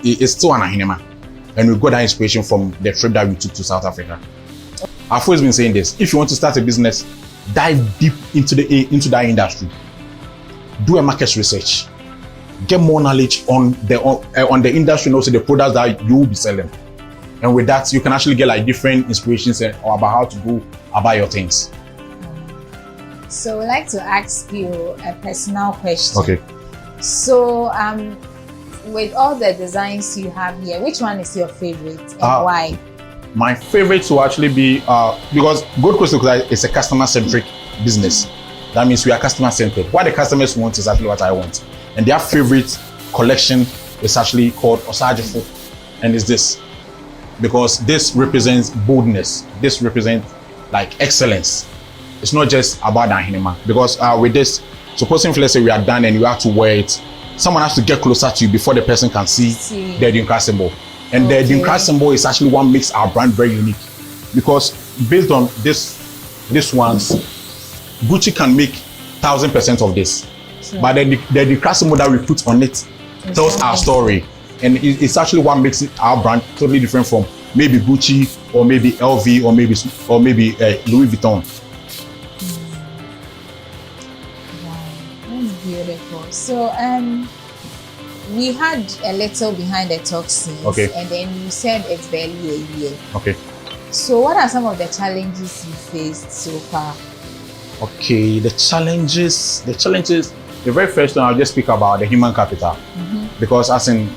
It's still an ahinema. And we got that inspiration from the trip that we took to South Africa. I've always been saying this. If you want to start a business, dive deep into that industry. Do a market research. Get more knowledge on the industry and also the products that you will be selling. And with that, you can actually get like different inspirations about how to go about your things. So I'd like to ask you a personal question. Okay. So with all the designs you have here, which one is your favorite and why? My favorite will actually be because Goldcoast is a customer-centric business. That means we are customer-centered. What the customers want is actually what I want. And their favorite collection is actually called Osajifo, and it's this. Because this represents boldness. This represents like excellence. It's not just about the ahinema. Because with this, supposing let's say we are done and you have to wear it, someone has to get closer to you before the person can see the Dinka symbol. And the Dinka symbol is actually what makes our brand very unique. Because based on this ones, Gucci can make 1000% of this. Sure. But the Dinka symbol that we put on it tells our story. And it's actually what makes our brand totally different from maybe Gucci or maybe LV or maybe Louis Vuitton. Wow, that's beautiful. So we had a little behind the talk scenes, and then you said it's barely a year. Okay. So what are some of the challenges you faced so far? Okay, the challenges. The very first one, I'll just speak about the human capital. Because as in,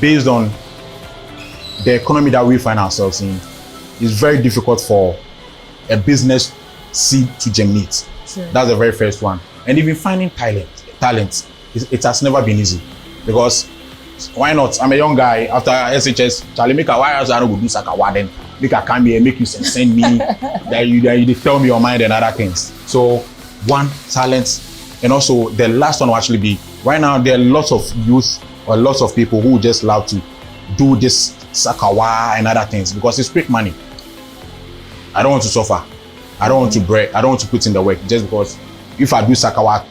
based on the economy that we find ourselves in, it's very difficult for a business seed to germinate. Sure. That's the very first one. And even finding talent, it has never been easy. Because why not? I'm a young guy after SHS. Charlie, make a why else I don't go do Sakawa then. Make a come here, make you send me that you tell me your mind and other things. So one, talent, and also the last one will actually be right now there are lots of youth or lots of people who just love to do this Sakawa and other things because it's quick money. I don't want to suffer. I don't want to break. I don't want to put in the work just because if I do Sakawa,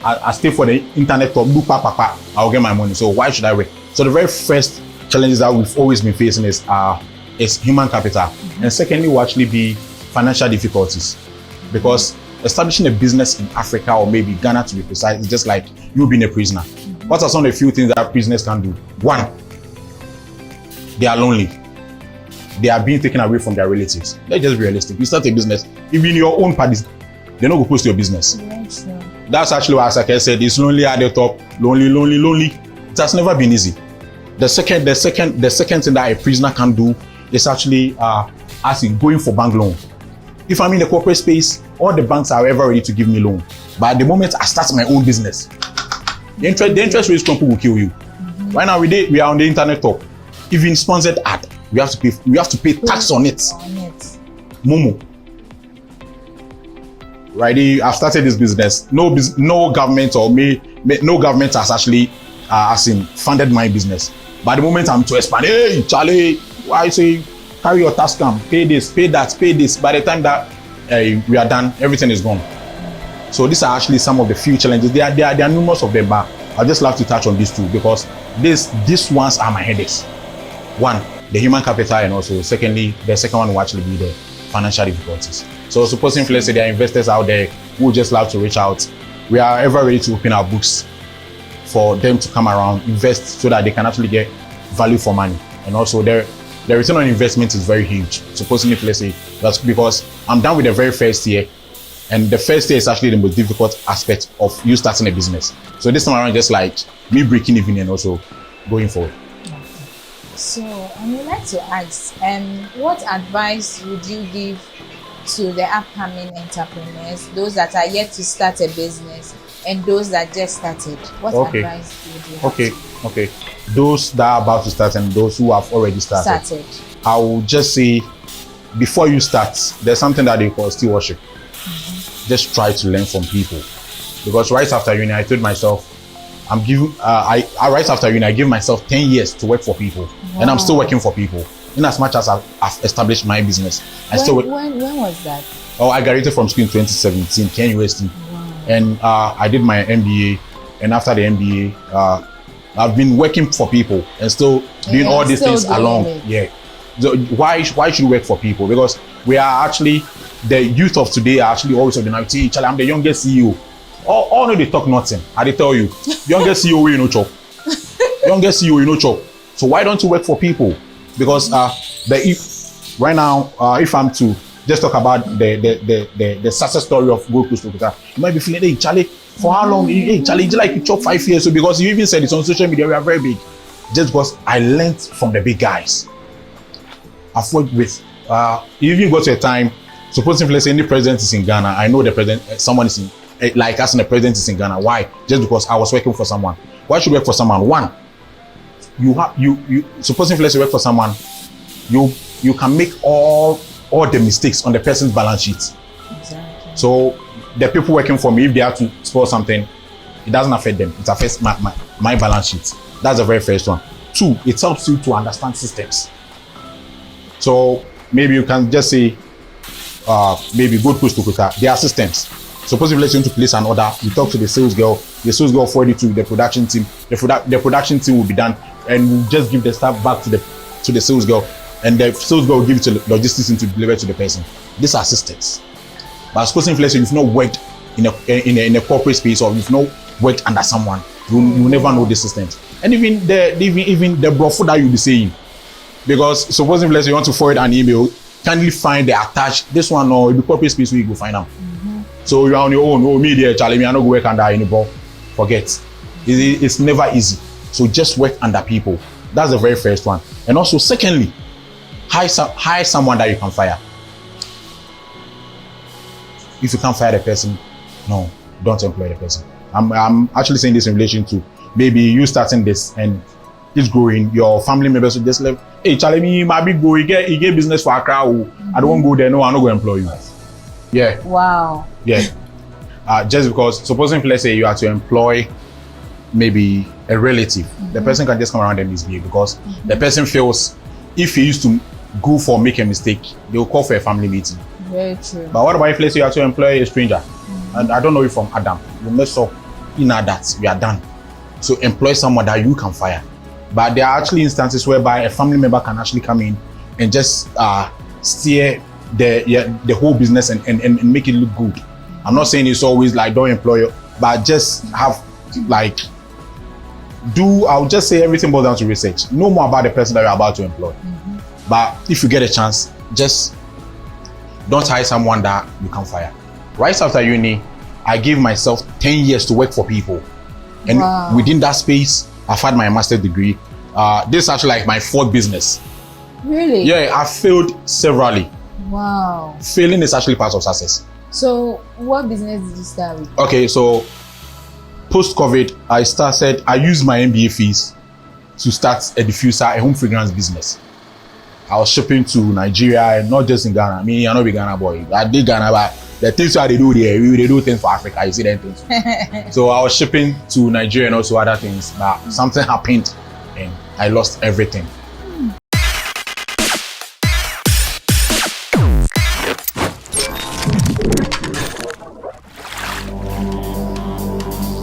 I stay for the internet talk, do papa, I'll get my money. So why should I wait? So the very first challenges that we've always been facing is human capital. And secondly will actually be financial difficulties. Because establishing a business in Africa or maybe Ghana to be precise, is just like you being a prisoner. What are some of the few things that prisoners can do? One, they are lonely. They are being taken away from their relatives. Let's just be realistic. You start a business, even your own parties, they're not going to post your business. Sure. That's actually what Asake said. It's lonely at the top. Lonely. It has never been easy. The second thing that a prisoner can do is actually going for bank loan. If I'm in the corporate space, all the banks are ever ready to give me loan. But at the moment I start my own business, the interest rate will kill you. Right now we are on the internet top. Even sponsored ad, we have to pay tax on it. Momo. Right, I've started this business. No government no government has actually funded my business. But at the moment I'm to expand. Hey, Charlie, why say carry your tax come, pay this, pay that, pay this. By the time that we are done, everything is gone. So these are actually some of the few challenges. There are numerous of them, but I just love to touch on these two because these ones are my headaches. One, the human capital, and also secondly, the second one will actually be the financial difficulties. So supposing, let's say, there are investors out there who just love to reach out, we are ever ready to open our books for them to come around, invest so that they can actually get value for money. And also the return on investment is very huge. Supposedly, let's say, that's because I'm done with the very first year. And the first year is actually the most difficult aspect of you starting a business. So this time around, just like me breaking even and also going forward. So I would like to ask, what advice would you give to the upcoming entrepreneurs, those that are yet to start a business and those that just started? What advice would you have? Okay. Those that are about to start and those who have already started. I will just say, before you start, there's something that they call still worship. Just try to learn from people. Because right after uni, I told myself, right after uni, I gave myself 10 years to work for people. Wow. And I'm still working for people. In as much as I've established my business. When was that? I graduated from school in 2017, Ken UST. Wow. And I did my MBA. And after the MBA, I've been working for people and still doing all these things along. Yeah. So why should we work for people? Because we are actually, the youth of today are actually always organizing. Charlie, I'm the youngest CEO. All know they talk nothing. I they tell you, youngest CEO you know chop. Youngest CEO you know chop. So why don't you work for people? Because right now, if I'm to just talk about the success story of Goldcoast, you might be feeling, hey Charlie, for how long? Hey Charlie, like you chop 5 years. So because you even said it's on social media, we are very big. Just because I learned from the big guys. I've worked with, you even got to a time, supposing let's say any president is in Ghana, I know the president, someone is in, like us and the president is in Ghana. Why? Just because I was working for someone. Why should you work for someone? One, you supposing let's say work for someone, you can make all the mistakes on the person's balance sheet. Exactly. So the people working for me, if they have to spoil something, it doesn't affect them. It affects my balance sheet. That's the very first one. Two, it helps you to understand systems. So maybe you can just say, maybe Goldcoast Tokota, there are systems. Suppose if let's you want to place an order, you talk to the sales girl forward it to the production team. The production team will be done, and we'll just give the stuff back to the sales girl, and the sales girl will give it to the logistics team to deliver it to the person. These are systems. But suppose if let's say you've not worked in a corporate space, or you've not worked under someone, you never know the systems. And even the broth that you'll be saying. Because suppose if let's say you want to forward an email, kindly find the attached this one, or the corporate space where you go find them. So you're on your own. Oh, me there, Charlie, me I not go work under anybody. Forget. It's never easy. So just work under people. That's the very first one. And also, secondly, hire someone that you can fire. If you can't fire the person, no, don't employ the person. I'm actually saying this in relation to maybe you starting this and it's growing. Your family members will just like, hey, Charlie, me my big go, he get business for Accra. I don't want to go there. No, I'm not going to employ you. Yeah. Wow. Yeah. Just because, supposing let's say you are to employ maybe a relative, the person can just come around and misbehave because the person feels if he used to go for make a mistake, they will call for a family meeting. Very true. But what about if let's say you are to employ a stranger, and I don't know you from Adam, you mess up in that we are done. So employ someone that you can fire. But there are actually instances whereby a family member can actually come in and just steer the whole business and make it look good. I'm not saying it's always like don't employ you, but just have like I'll just say everything boils down to research. Know more about the person that you're about to employ. But if you get a chance, just don't hire someone that you can fire. Right after uni, I gave myself 10 years to work for people. And within that space, I've had my master's degree. This is actually like my fourth business. Really? Yeah, I failed severally. Wow. Failing is actually part of success. So what business did you start with? Okay, so post-COVID, I used my MBA fees to start a diffuser, a home fragrance business. I was shipping to Nigeria, and not just in Ghana. I mean, I'm not a Ghana boy. I did Ghana, but the things that they do there, they do things for Africa. You see them things. So I was shipping to Nigeria and also other things, but something happened and I lost everything.